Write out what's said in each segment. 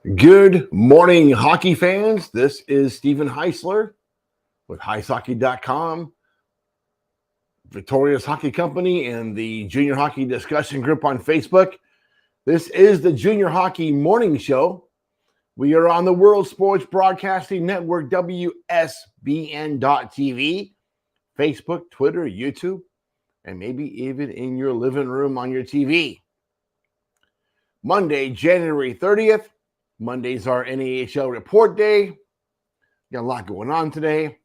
Good morning, hockey fans. This is Stephen Heisler with HeisHockey.com, Victoria's Hockey Company, and the Junior Hockey Discussion Group on Facebook. This is the Junior Hockey Morning Show. We are on the World Sports Broadcasting Network, WSBN.TV, Facebook, Twitter, YouTube, and maybe even in your living room on your TV. Monday, January 30th. Monday's our NAHL report day. Got a lot going on today.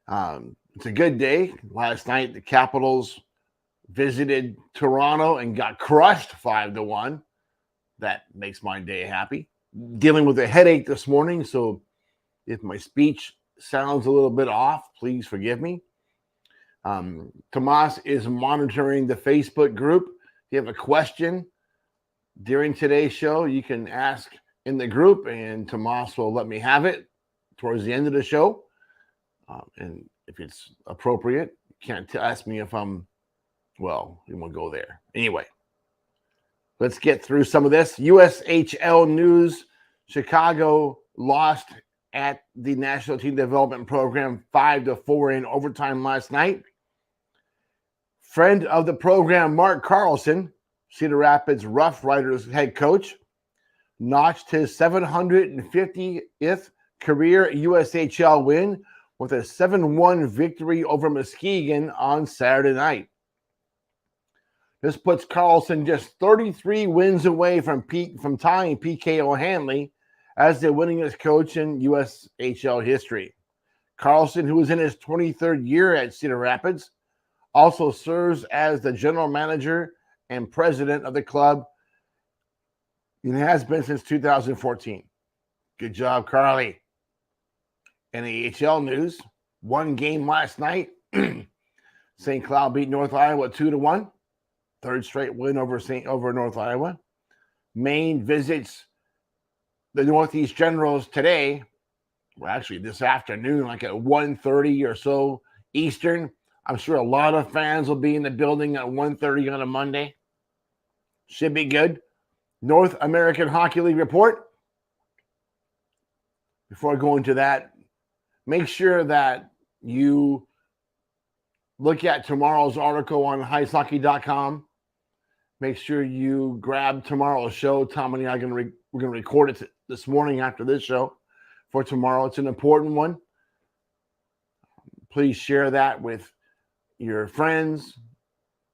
It's a good day. Last night, the Capitals visited Toronto and got crushed 5-1. That makes my day happy. Dealing with a headache this morning, so if my speech sounds a little bit off, please forgive me. Tomas is monitoring the Facebook group. If you have a question during today's show, you can ask in the group, and Tomas will let me have it towards the end of the show. And if it's appropriate, you can't ask me if we won't go there. Anyway, let's get through some of this. USHL news. Chicago lost at the National Team Development Program 5-4 in overtime last night. Friend of the program, Mark Carlson, Cedar Rapids Rough Riders head coach, notched his 750th career USHL win with a 7-1 victory over Muskegon on Saturday night. This puts Carlson just 33 wins away from tying PK O'Hanley as the winningest coach in USHL history. Carlson, who is in his 23rd year at Cedar Rapids, also serves as the general manager and president of the club, and has been since 2014. Good job, Carly. NAHL news. One game last night. St. Cloud beat North Iowa 2-1. Third straight win over North Iowa. Maine visits the Northeast Generals today. Well, actually this afternoon, like at 1:30 or so Eastern. I'm sure a lot of fans will be in the building at 1:30 on a Monday. Should be good. North American Hockey League report. Before I go into that, make sure that you look at tomorrow's article on HeisHockey.com. Make sure you grab tomorrow's show. Tom and I we're going to record it this morning after this show for tomorrow. It's an important one. Please share that with your friends,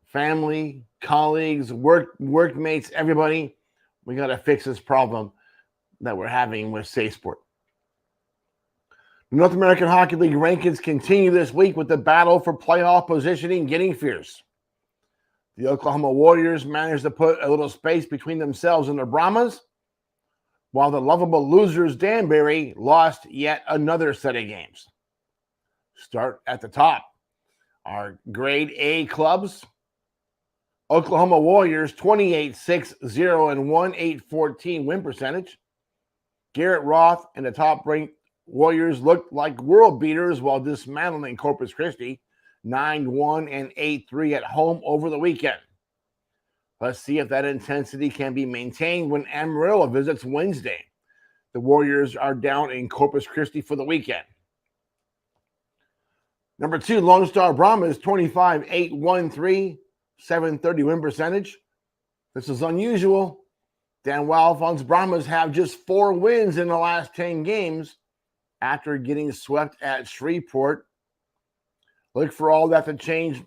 family, colleagues, workmates, everybody. We got to fix this problem that we're having with SafeSport. The North American Hockey League rankings continue this week with the battle for playoff positioning getting fierce. The Oklahoma Warriors managed to put a little space between themselves and the Brahmas, while the lovable losers Danbury lost yet another set of games. Start at the top. Our grade A clubs. Oklahoma Warriors 28-6-0 and 1-8-14 win percentage. Garrett Roth and the top-ranked Warriors looked like world beaters while dismantling Corpus Christi 9-1 and 8-3 at home over the weekend. Let's see if that intensity can be maintained when Amarillo visits Wednesday. The Warriors are down in Corpus Christi for the weekend. Number 2, Lone Star Brahmas 25-8-1-3. 730 win percentage. This is unusual. Dan Walfon's Brahmas have just 4 wins in the last 10 games after getting swept at Shreveport. Look for all that to change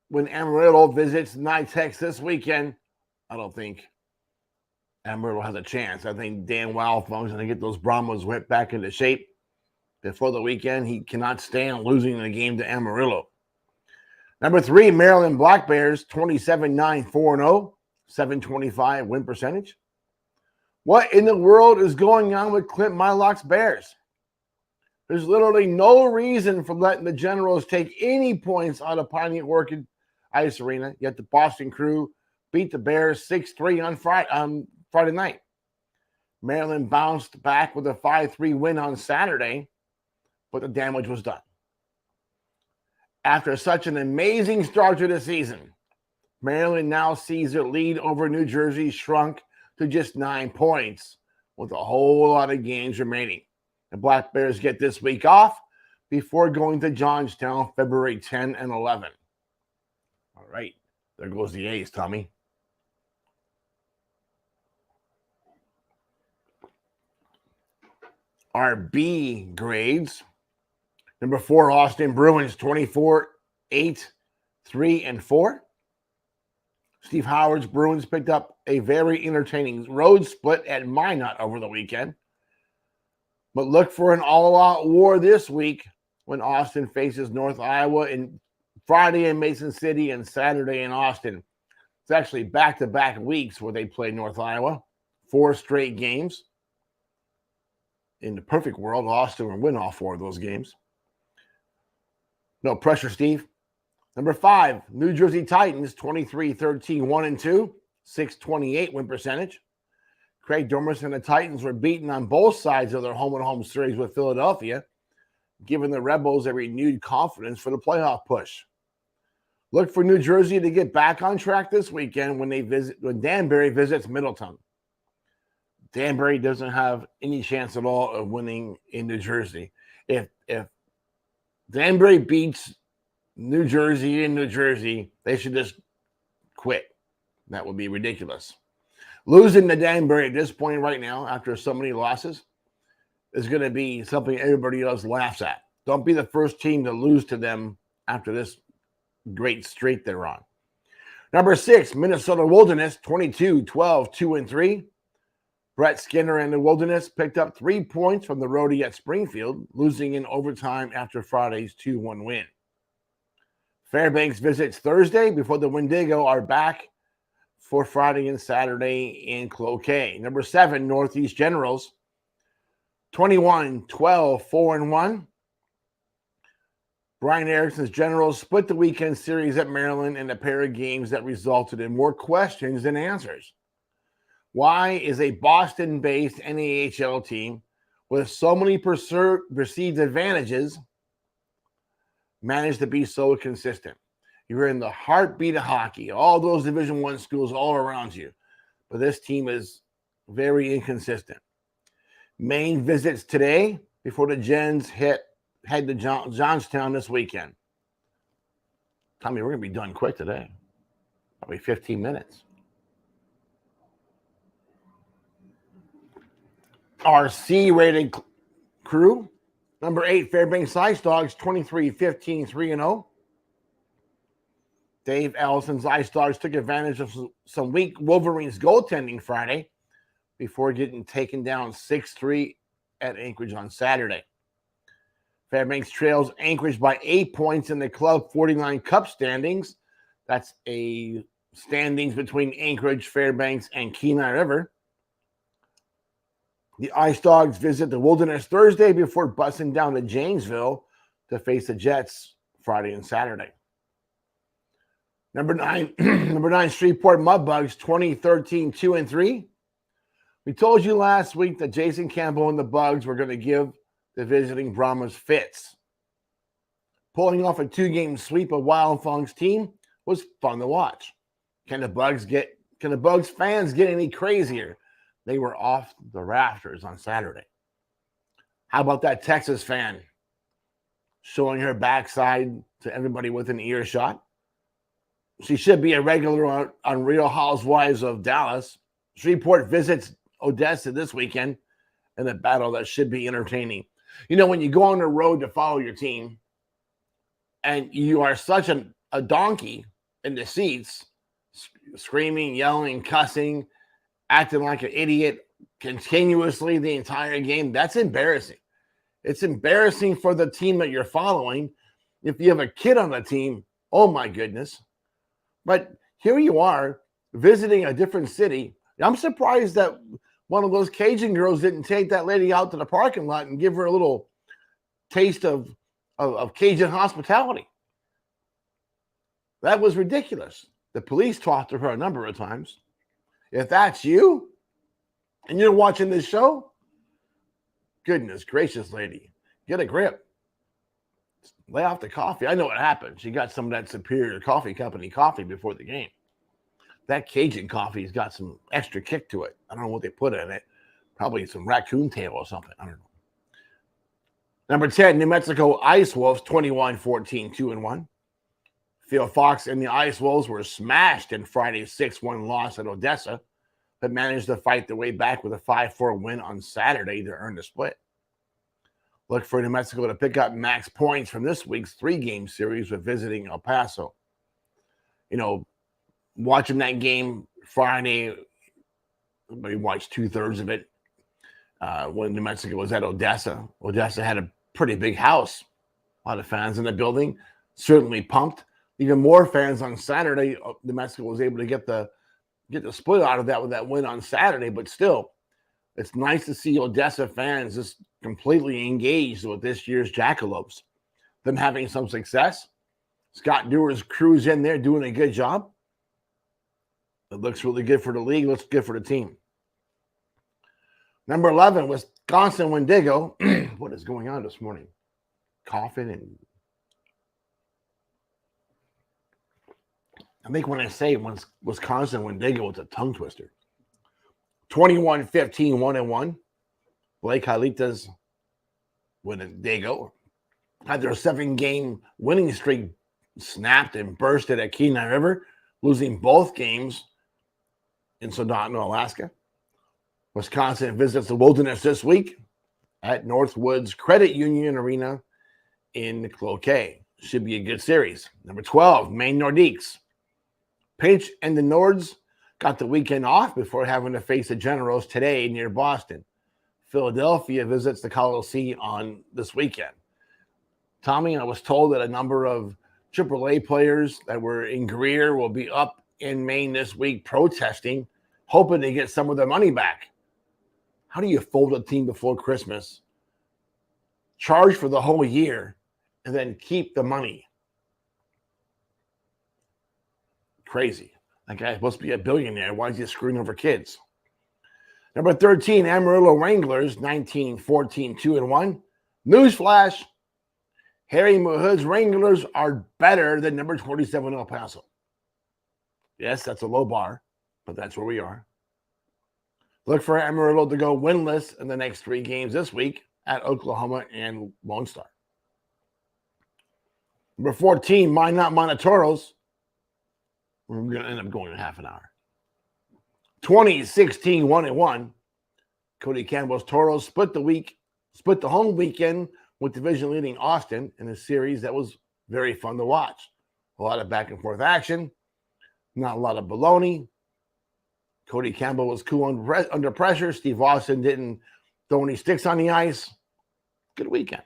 when Amarillo visits NYTEX this weekend. I don't think Amarillo has a chance. I think Dan Walfon's going to get those Brahmas whipped back into shape before the weekend. He cannot stand losing the game to Amarillo. Number 3, Maryland Black Bears, 27-9-4-0, 725 win percentage. What in the world is going on with Clint Mylock's Bears? There's literally no reason for letting the Generals take any points out of Piney Orchid Ice Arena, yet the Boston Crew beat the Bears 6-3 on Friday night. Maryland bounced back with a 5-3 win on Saturday, but the damage was done. After such an amazing start to the season, Maryland now sees their lead over New Jersey shrunk to just 9 points with a whole lot of games remaining. The Black Bears get this week off before going to Johnstown February 10 and 11. All right, there goes the A's, Tommy. Our B grades. Number 4, Austin Bruins, 24, 8, 3, and 4. Steve Howard's Bruins picked up a very entertaining road split at Minot over the weekend. But look for an all-out war this week when Austin faces North Iowa in Friday in Mason City and Saturday in Austin. It's actually back-to-back weeks where they play North Iowa. 4 straight games. In the perfect world, Austin would win all 4 of those games. No pressure, Steve. Number 5, New Jersey Titans, 23-13, 1-2, 628 win percentage. Craig Dormus and the Titans were beaten on both sides of their home-and-home series with Philadelphia, giving the Rebels a renewed confidence for the playoff push. Look for New Jersey to get back on track this weekend when Danbury visits Middleton. Danbury doesn't have any chance at all of winning in New Jersey. If Danbury beats New Jersey in New Jersey, they should just quit. That would be ridiculous. Losing to Danbury at this point right now, after so many losses, is going to be something everybody else laughs at. Don't be the first team to lose to them after this great streak they're on. Number 6, Minnesota Wilderness, 22-12, 2-3. Brett Skinner and the Wilderness picked up 3 points from the roadie at Springfield, losing in overtime after Friday's 2-1 win. Fairbanks visits Thursday before the Wendigo are back for Friday and Saturday in Cloquet. Number 7, Northeast Generals, 21-12, 4-1. Brian Erickson's Generals split the weekend series at Maryland in a pair of games that resulted in more questions than answers. Why is a Boston-based NAHL team with so many perceived advantages managed to be so consistent? You're in the heartbeat of hockey, all those Division I schools all around you. But this team is very inconsistent. Maine visits today before the Gens head to Johnstown this weekend. Tommy, we're going to be done quick today. Probably 15 minutes. Our C-rated crew. Number 8, Fairbanks Ice Dogs, 23-15, 3-0. Dave Ellison's Ice Dogs took advantage of some weak Wolverines goaltending Friday before getting taken down 6-3 at Anchorage on Saturday. Fairbanks trails Anchorage by 8 points in the Club 49 Cup standings. That's a standings between Anchorage, Fairbanks, and Kenai River. The Ice Dogs visit the Wilderness Thursday before busting down to Janesville to face the Jets Friday and Saturday. Number 9, Shreveport Mudbugs, 20-13, 2-3. We told you last week that Jason Campbell and the Bugs were going to give the visiting Brahmas fits. Pulling off a 2-game sweep of Wild Funk's team was fun to watch. Can the Bugs fans get any crazier? They were off the rafters on Saturday. How about that Texas fan showing her backside to everybody within earshot? She should be a regular on Real Housewives of Dallas. Shreveport visits Odessa this weekend in a battle that should be entertaining. You know, when you go on the road to follow your team and you are such a donkey in the seats, screaming, yelling, cussing, acting like an idiot continuously the entire game, that's embarrassing. It's embarrassing for the team that you're following. If you have a kid on the team, oh my goodness. But here you are visiting a different city. I'm surprised that one of those Cajun girls didn't take that lady out to the parking lot and give her a little taste of Cajun hospitality. That was ridiculous. The police talked to her a number of times. If that's you and you're watching this show, goodness gracious, lady, get a grip. Lay off the coffee. I know what happened. She got some of that Superior Coffee Company coffee before the game. That Cajun coffee's got some extra kick to it. I don't know what they put in it. Probably some raccoon tail or something. I don't know. Number 10, New Mexico Ice Wolves, 21-14, 2-1. Theo Fox and the Ice Wolves were smashed in Friday's 6-1 loss at Odessa, but managed to fight their way back with a 5-4 win on Saturday to earn the split. Look for New Mexico to pick up max points from this week's 3-game series with visiting El Paso. You know, watching that game Friday, we watched 2/3 of it when New Mexico was at Odessa. Odessa had a pretty big house. A lot of fans in the building, certainly pumped. Even more fans on Saturday. New Mexico was able to get the split out of that with that win on Saturday, but still, it's nice to see Odessa fans just completely engaged with this year's Jackalopes. Them having some success. Scott Dewar's crew's in there doing a good job. It looks really good for the league. Looks good for the team. Number 11, Wisconsin Wendigo. What is going on this morning? Coughing and I think when I say Wisconsin Wendigo, it's a tongue twister. 21-15, 1-1. Blake Halitas Wendigo had their 7-game winning streak snapped and bursted at Kenai River, losing both games in Soldotna, Alaska. Wisconsin visits the Wilderness this week at Northwoods Credit Union Arena in Cloquet. Should be a good series. Number 12, Maine Nordiques. Paige and the Nords got the weekend off before having to face the Generals today near Boston. Philadelphia visits the Coliseum on this weekend. Tommy, I was told that a number of AAA players that were in Greer will be up in Maine this week protesting, hoping to get some of their money back. How do you fold a team before Christmas, charge for the whole year, and then keep the money? Crazy. That guy's supposed to be a billionaire. Why is he screwing over kids? Number 13, Amarillo Wranglers, 19-14, 2-1. Newsflash, Harry Mahood's Wranglers are better than number 27 El Paso. Yes, that's a low bar, but that's where we are. Look for Amarillo to go winless in the next 3 games this week at Oklahoma and Lone Star. Number 14, Minot Montoros. We're going to end up going in half an hour. 20-16, 1-1. Cody Campbell's Toros split the home weekend with division leading Austin in a series that was very fun to watch. A lot of back and forth action, not a lot of baloney. Cody Campbell was cool under pressure. Steve Austin didn't throw any sticks on the ice. Good weekend.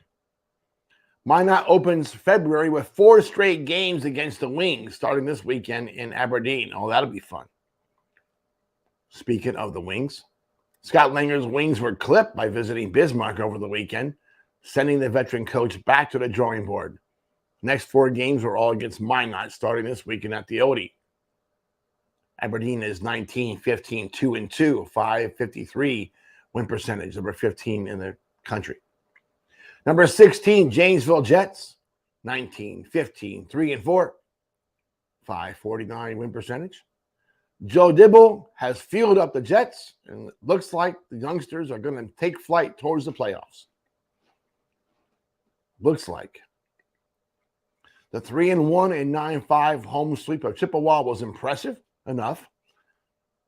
Minot opens February with 4 straight games against the Wings, starting this weekend in Aberdeen. Oh, that'll be fun. Speaking of the Wings, Scott Langer's Wings were clipped by visiting Bismarck over the weekend, sending the veteran coach back to the drawing board. Next 4 games were all against Minot, starting this weekend at the Odie. Aberdeen is 19-15, 2-2, 553 win percentage, number 15 in the country. Number 16, Janesville Jets, 19-15, 3-4, 549 win percentage. Joe Dibble has fueled up the Jets, and it looks like the youngsters are going to take flight towards the playoffs. Looks like. The 3-1 and 9-5 home sweep of Chippewa was impressive enough,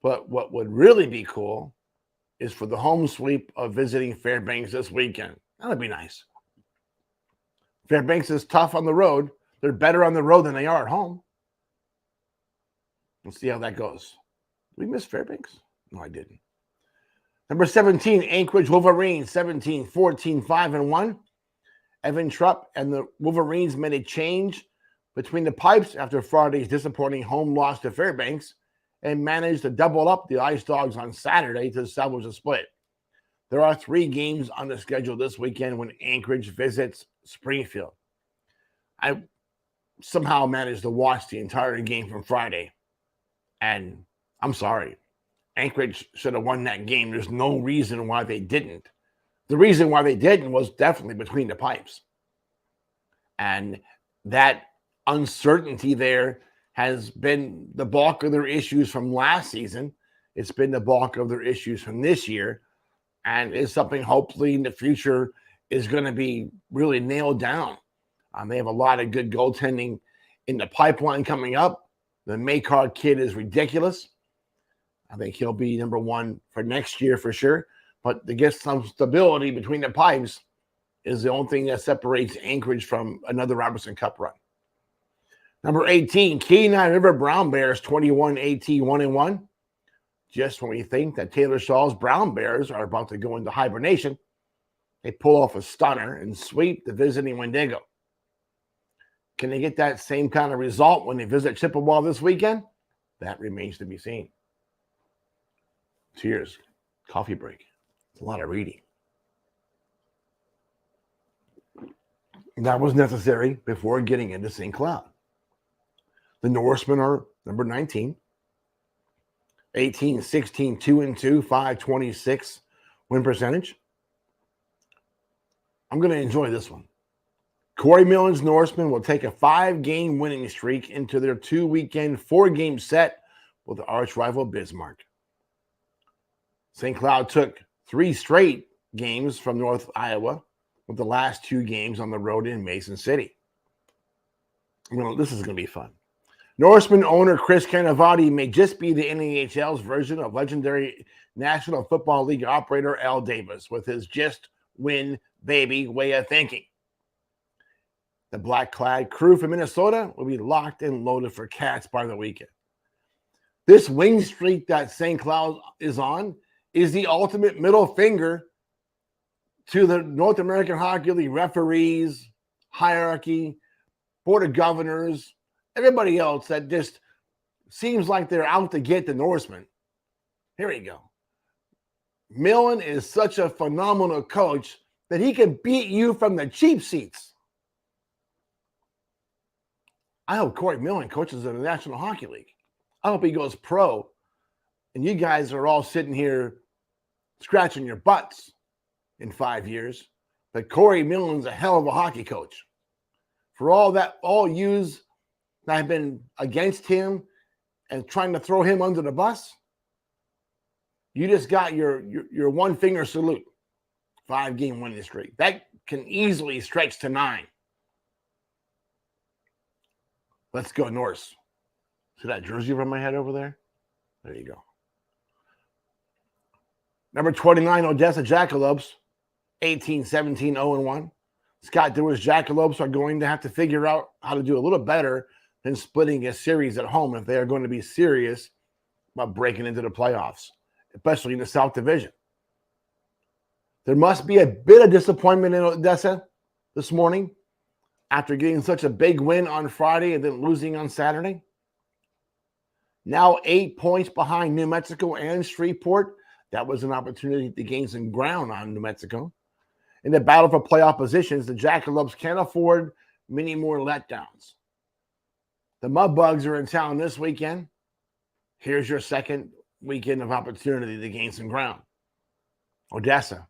but what would really be cool is for the home sweep of visiting Fairbanks this weekend. That'd be nice. Fairbanks is tough on the road. They're better on the road than they are at home. We'll see how that goes. Did we miss Fairbanks? No, I didn't. Number 17, Anchorage Wolverines, 17-14, 5-1. Evan Trupp and the Wolverines made a change between the pipes after Friday's disappointing home loss to Fairbanks and managed to double up the Ice Dogs on Saturday to salvage a split. There are 3 games on the schedule this weekend when Anchorage visits Springfield. I somehow managed to watch the entire game from Friday, and I'm sorry. Anchorage should have won that game. There's no reason why they didn't. The reason why they didn't was definitely between the pipes. And that uncertainty there has been the bulk of their issues from last season. It's been the bulk of their issues from this year, and is something hopefully in the future is going to be really nailed down. They have a lot of good goaltending in the pipeline coming up. The Maycard kid is ridiculous. I think he'll be number one for next year for sure. But to get some stability between the pipes is the only thing that separates Anchorage from another Robertson Cup run. Number 18, Kenai River Brown Bears, 21-18, 1-1. Just when we think that Taylor Shaw's Brown Bears are about to go into hibernation, they pull off a stunner and sweep the visiting Wendigo. Can they get that same kind of result when they visit Chippewa this weekend? That remains to be seen. Cheers. Coffee break. It's a lot of reading. That was necessary before getting into St. Cloud. The Norsemen are number 19. 18-16, 2-2, 526 win percentage. I'm going to enjoy this one. Corey Millen's Norsemen will take a 5-game winning streak into their 2-weekend, 4-game set with the arch rival Bismarck. St. Cloud took 3 straight games from North Iowa, with the last 2 games on the road in Mason City. This is going to be fun. Norseman owner Chris Canavati may just be the NAHL's version of legendary National Football League operator Al Davis with his just win, baby way of thinking. The black-clad crew from Minnesota will be locked and loaded for cats by the weekend. This win streak that St. Cloud is on is the ultimate middle finger to the North American Hockey League referees, hierarchy, Board of Governors, everybody else that just seems like they're out to get the Norsemen. Here we go. Millen is such a phenomenal coach that he can beat you from the cheap seats. I hope Corey Millen coaches in the National Hockey League. I hope he goes pro, and you guys are all sitting here scratching your butts in 5 years. But Corey Millen's a hell of a hockey coach. For all yous that have been against him and trying to throw him under the bus, you just got your one finger salute. 5-game winning streak. That can easily stretch to 9. Let's go Norse. See that jersey over my head over there? There you go. Number 29, Odessa Jackalopes, 18-17, 0-1. Scott Dewar's Jackalopes are going to have to figure out how to do a little better than splitting a series at home if they are going to be serious about breaking into the playoffs, especially in the South Division. There must be a bit of disappointment in Odessa this morning after getting such a big win on Friday and then losing on Saturday. Now 8 points behind New Mexico and Shreveport. That was an opportunity to gain some ground on New Mexico. In the battle for playoff positions, the Jackalopes can't afford many more letdowns. The Mudbugs are in town this weekend. Here's your second weekend of opportunity to gain some ground. Odessa.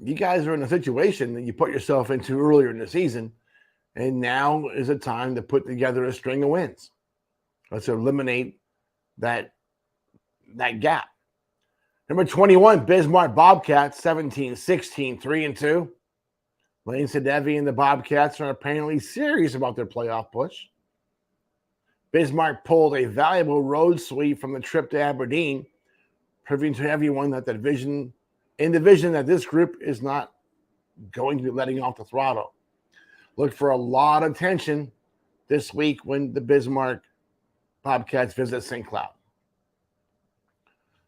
You guys are in a situation that you put yourself into earlier in the season, and now is a time to put together a string of wins. Let's eliminate that gap. Number 21, Bismarck Bobcats, 17-16, 3-2. Lane Sadevi and the Bobcats are apparently serious about their playoff push. Bismarck pulled a valuable road sweep from the trip to Aberdeen, proving to everyone that that this group is not going to be letting off the throttle. Look for a lot of tension this week when the Bismarck Bobcats visit St. Cloud.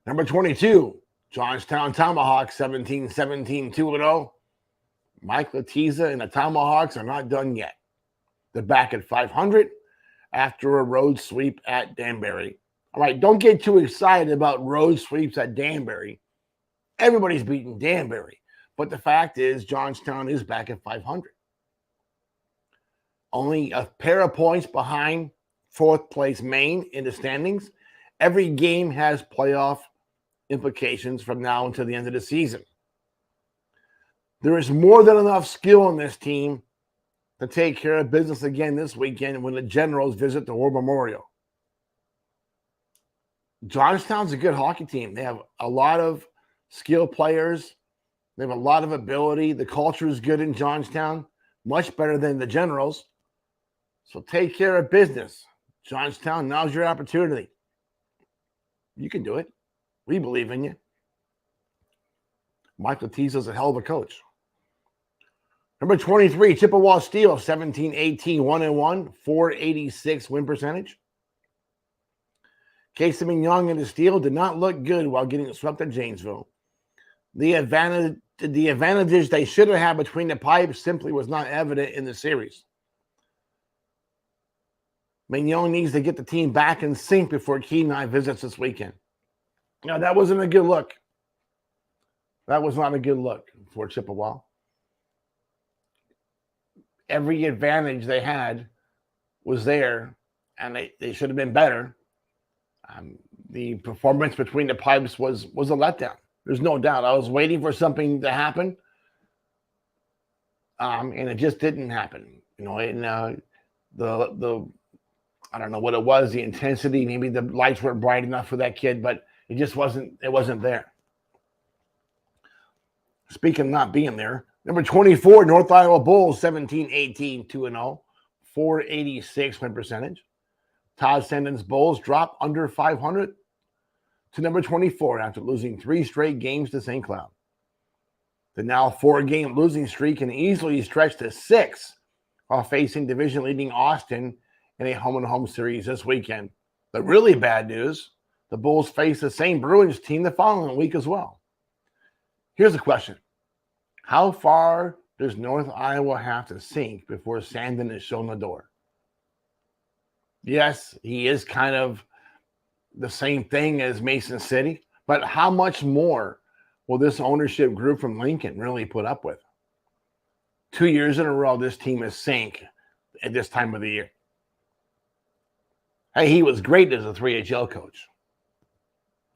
Number 22, Johnstown Tomahawks, 17-17, 2-0. Mike Latiza and the Tomahawks are not done yet. They're back at 500 after a road sweep at Danbury. All right, don't get too excited about road sweeps at Danbury. Everybody's beating Danbury. But the fact is, Johnstown is back at 500. Only a pair of points behind fourth place Maine in the standings. Every game has playoff implications from now until the end of the season. There is more than enough skill in this team to take care of business again this weekend when the Generals visit the War Memorial. Johnstown's a good hockey team. They have a lot of skilled players. They have a lot of ability. The culture is good in Johnstown, much better than the Generals. So take care of business. Johnstown, now's your opportunity. You can do it. We believe in you. Mike Letizza's a hell of a coach. Number 23, Chippewa Steel, 17-18, 1-1, 486 win percentage. Casey Young and the Steel did not look good while getting swept at Janesville. The advantage they should have had between the pipes simply was not evident in the series. Mignon needs to get the team back in sync before Kenai visits this weekend. Now, that wasn't a good look. That was not a good look for Chippewa. Every advantage they had was there, and they should have been better. The performance between the pipes was a letdown. There's no doubt. I was waiting for something to happen, and it just didn't happen. You know, and the I don't know what it was, the intensity. Maybe the lights weren't bright enough for that kid, but it just wasn't. It wasn't there. Speaking of not being there, number 24, North Iowa Bulls, 17-18, 2-0, 486 win percentage. Todd Sandin's Bulls drop under 500 to number 24 after losing 3 straight games to St. Cloud. The now 4-game losing streak can easily stretch to 6 while facing division-leading Austin in a home-and-home series this weekend. The really bad news, the Bulls face the same Bruins team the following week as well. Here's the question. How far does North Iowa have to sink before Sandin is shown the door? Yes, he is kind of the same thing as Mason City, but how much more will this ownership group from Lincoln really put up with? 2 years in a row, this team has sank at this time of the year. Hey, he was great as a 3HL coach.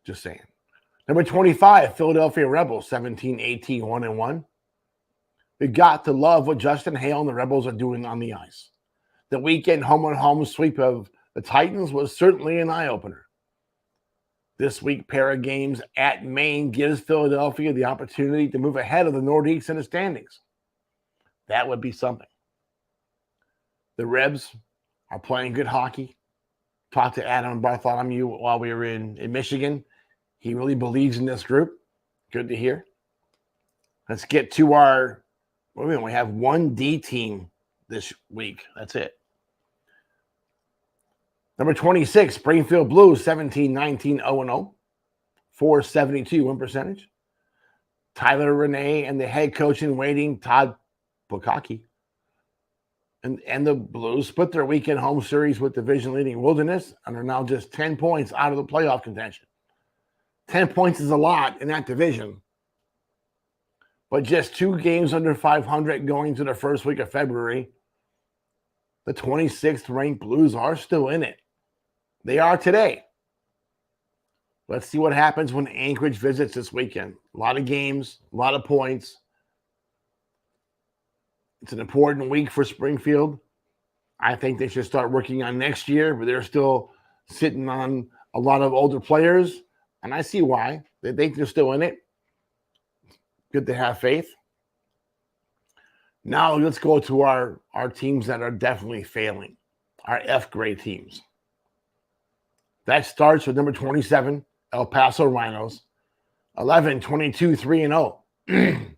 Just saying. Number 25, Philadelphia Rebels, 17-18, 1-1. We got to love what Justin Hale and the Rebels are doing on the ice. The weekend home-and-home sweep of the Titans was certainly an eye-opener. This week, pair of games at Maine gives Philadelphia the opportunity to move ahead of the Nordiques in the standings. That would be something. The Rebs are playing good hockey. Talked to Adam Bartholomew while we were in Michigan. He really believes in this group. Good to hear. Let's get to our, we have one D team this week. That's it. Number 26, Springfield Blues, 17-19, 0-0, 472 win percentage. Tyler Renee and the head coach in waiting, Todd Bukaki, and the Blues split their weekend home series with division-leading Wilderness and are now just 10 points out of the playoff contention. 10 points is a lot in that division, but just 2 games under 500 going to the first week of February. The 26th ranked Blues are still in it. They are today. Let's see what happens when Anchorage visits this weekend. A lot of games, a lot of points. It's an important week for Springfield. I think they should start working on next year, but they're still sitting on a lot of older players, and I see why. They think they're still in it. Good to have faith. Now let's go to our teams that are definitely failing, our F-grade teams. That starts with number 27, El Paso Rhinos, 11-22, 3-0.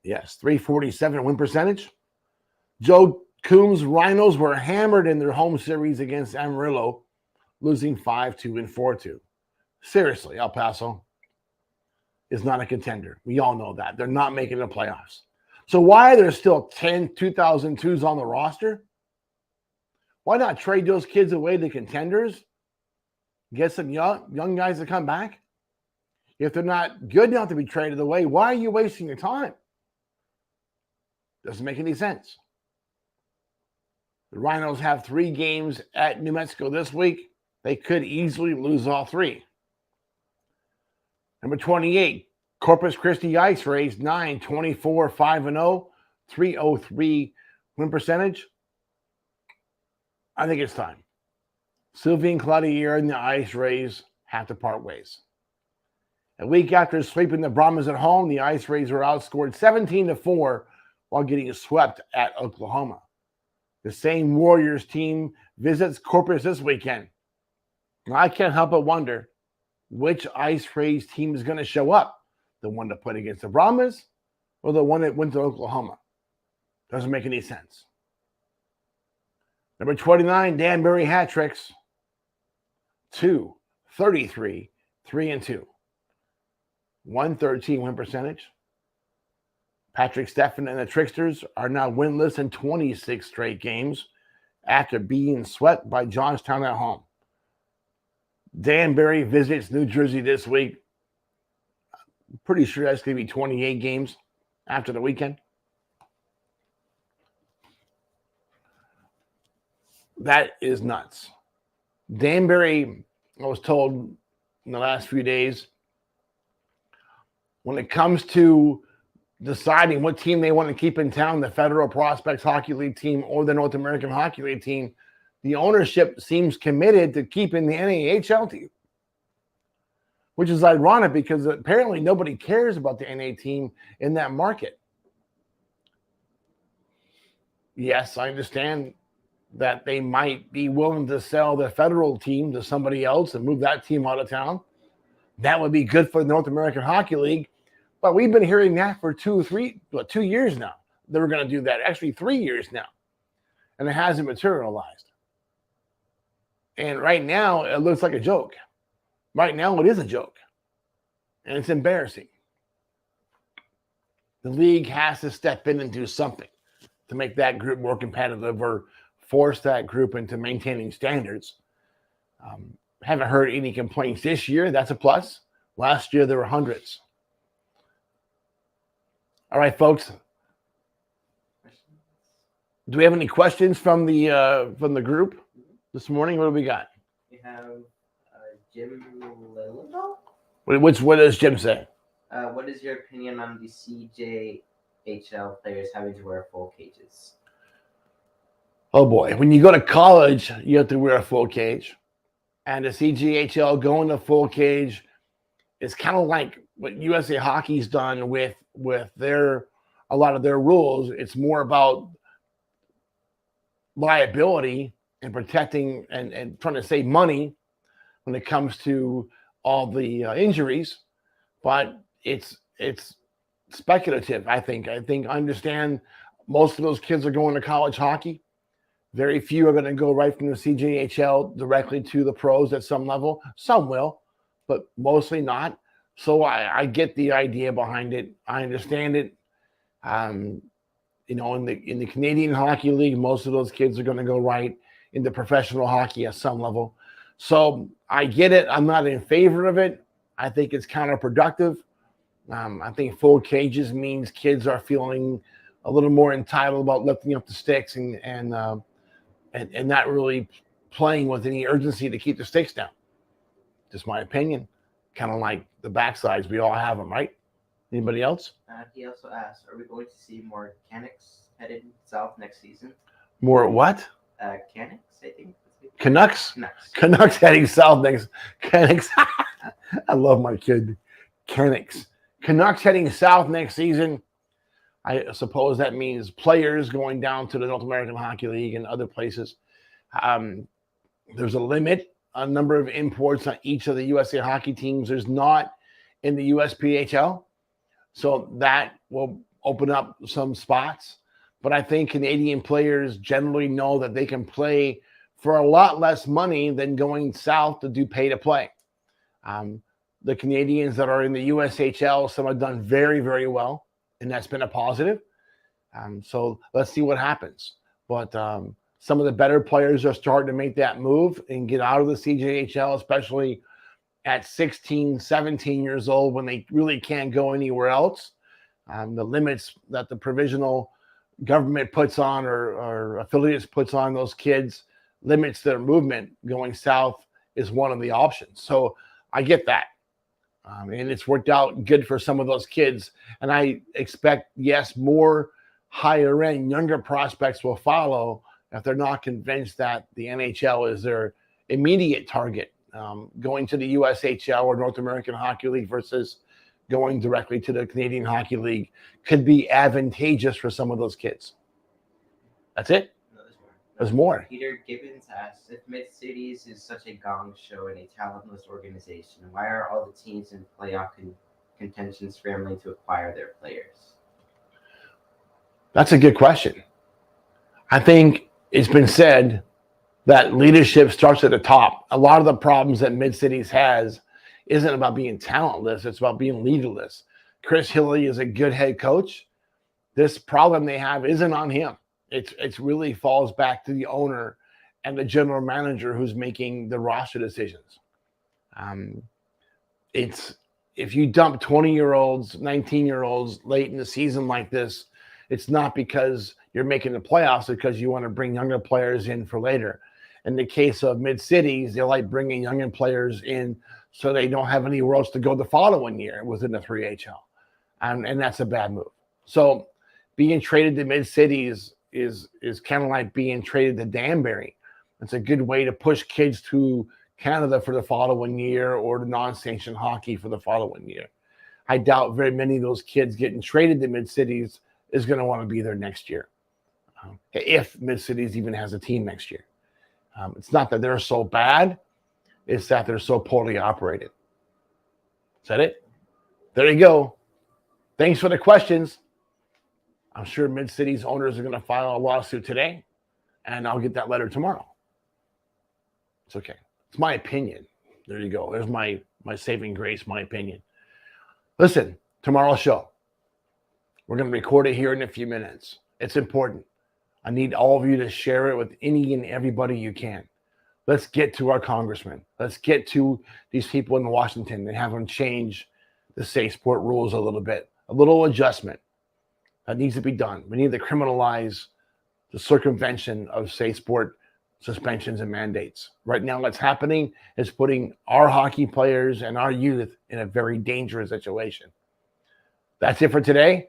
Yes, 347 win percentage. Joe Coombs' Rhinos were hammered in their home series against Amarillo, losing 5-2 and 4-2. Seriously, El Paso is not a contender. We all know that. They're not making the playoffs. So why are there still 10 2002s on the roster? Why not trade those kids away to contenders? Get some young guys to come back? If they're not good enough to be traded away, why are you wasting your time? Doesn't make any sense. The Rhinos have 3 games at New Mexico this week. They could easily lose all 3. Number 28, Corpus Christi Ice Rays, 9-24, 5-0, 303 Win percentage? I think it's time. Sylvie and Claudia and the Ice Rays have to part ways. A week after sweeping the Brahmas at home, the Ice Rays were outscored 17-4 while getting swept at Oklahoma. The same Warriors team visits Corpus this weekend. Now, I can't help but wonder which Ice Rays team is going to show up. The one to put against the Brahmas or the one that went to Oklahoma? Doesn't make any sense. Number 29, Danbury hat tricks. 2, 33, 3-2. 113 win percentage. Patrick Steffen and the Tricksters are now winless in 26 straight games after being swept by Johnstown at home. Danbury visits New Jersey this week. I'm pretty sure that's going to be 28 games after the weekend. That is nuts. Danbury, I was told in the last few days, when it comes to deciding what team they want to keep in town, the Federal Prospects Hockey League team or the North American Hockey League team, the ownership seems committed to keeping the NAHL team, which is ironic because apparently nobody cares about the NA team in that market. Yes, I understand that they might be willing to sell the federal team to somebody else and move that team out of town. That would be good for the North American Hockey League. But we've been hearing that for 2 years now. They were going to do that. Actually, 3 years now. And it hasn't materialized. And right now, it looks like a joke. Right now, it is a joke. And it's embarrassing. The league has to step in and do something to make that group more competitive or force that group into maintaining standards. Haven't heard any complaints this year. That's a plus. Last year, there were hundreds. All right, folks. Do we have any questions from the group this morning? What do we got? We have Jim Lillendahl. What does Jim say? What is your opinion on the CJHL players having to wear full cages? Oh boy, when you go to college, you have to wear a full cage. And the CJHL going to full cage is kind of like what USA Hockey's done with a lot of their rules. It's more about liability and protecting and trying to save money when it comes to all the injuries, but it's speculative. I understand most of those kids are going to college hockey. Very few are going to go right from the CJHL directly to the pros at some level. Some will, but mostly not. So I get the idea behind it. I understand it. In the Canadian Hockey League, most of those kids are going to go right into professional hockey at some level. So I get it. I'm not in favor of it. I think it's counterproductive. I think full cages means kids are feeling a little more entitled about lifting up the sticks and not really playing with any urgency to keep the sticks down. Just my opinion. Kind of like the backsides. We all have them, right? Anybody else? He also asked, are we going to see more Canucks headed south next season? More what? Canucks, I think. Canucks heading south next. Canucks. I love my kid. Canucks heading south next season. I suppose that means players going down to the North American Hockey League and other places. There's a limit on number of imports on each of the USA Hockey teams. There's not in the USPHL. So that will open up some spots. But I think Canadian players generally know that they can play for a lot less money than going south to do pay to play. The Canadians that are in the USHL, some have done very, very well. And that's been a positive. So let's see what happens. But some of the better players are starting to make that move and get out of the CJHL, especially at 16, 17 years old when they really can't go anywhere else. The limits that the provisional government puts on or affiliates puts on those kids limits their movement. Going south is one of the options. So I get that. And it's worked out good for some of those kids. And I expect, yes, more higher end, younger prospects will follow if they're not convinced that the NHL is their immediate target. Going to the USHL or North American Hockey League versus going directly to the Canadian Hockey League could be advantageous for some of those kids. That's it? No, there's more. There's more. Peter Gibbons asks, if Mid-Cities is such a gong show and a talentless organization, why are all the teams in playoff contention scrambling to acquire their players? That's a good question. I think it's been said that leadership starts at the top. A lot of the problems that Mid-Cities has isn't about being talentless. It's about being leaderless. Chris Hilley is a good head coach. This problem they have isn't on him. It's really falls back to the owner and the general manager who's making the roster decisions. It's if you dump 20-year-olds, 19-year-olds late in the season like this, it's not because you're making the playoffs, it's because you want to bring younger players in for later. In the case of Mid-Cities, they like bringing younger players in so they don't have anywhere else to go the following year within the 3HL. And that's a bad move. So being traded to Mid-Cities is kind of like being traded to Danbury. It's a good way to push kids to Canada for the following year or to non-sanctioned hockey for the following year. I doubt very many of those kids getting traded to Mid-Cities is going to want to be there next year, if Mid-Cities even has a team next year. It's not that they're so bad, it's that they're so poorly operated. Is that it? There you go. Thanks for the questions. I'm sure Mid-Cities owners are going to file a lawsuit today, and I'll get that letter tomorrow. It's okay. It's my opinion. There you go. There's my saving grace, my opinion. Listen, tomorrow's show. We're going to record it here in a few minutes. It's important. I need all of you to share it with any and everybody you can. Let's get to our congressman. Let's get to these people in Washington and have them change the safe sport rules a little bit. A little adjustment that needs to be done. We need to criminalize the circumvention of safe sport suspensions and mandates. Right now, what's happening is putting our hockey players and our youth in a very dangerous situation. That's it for today.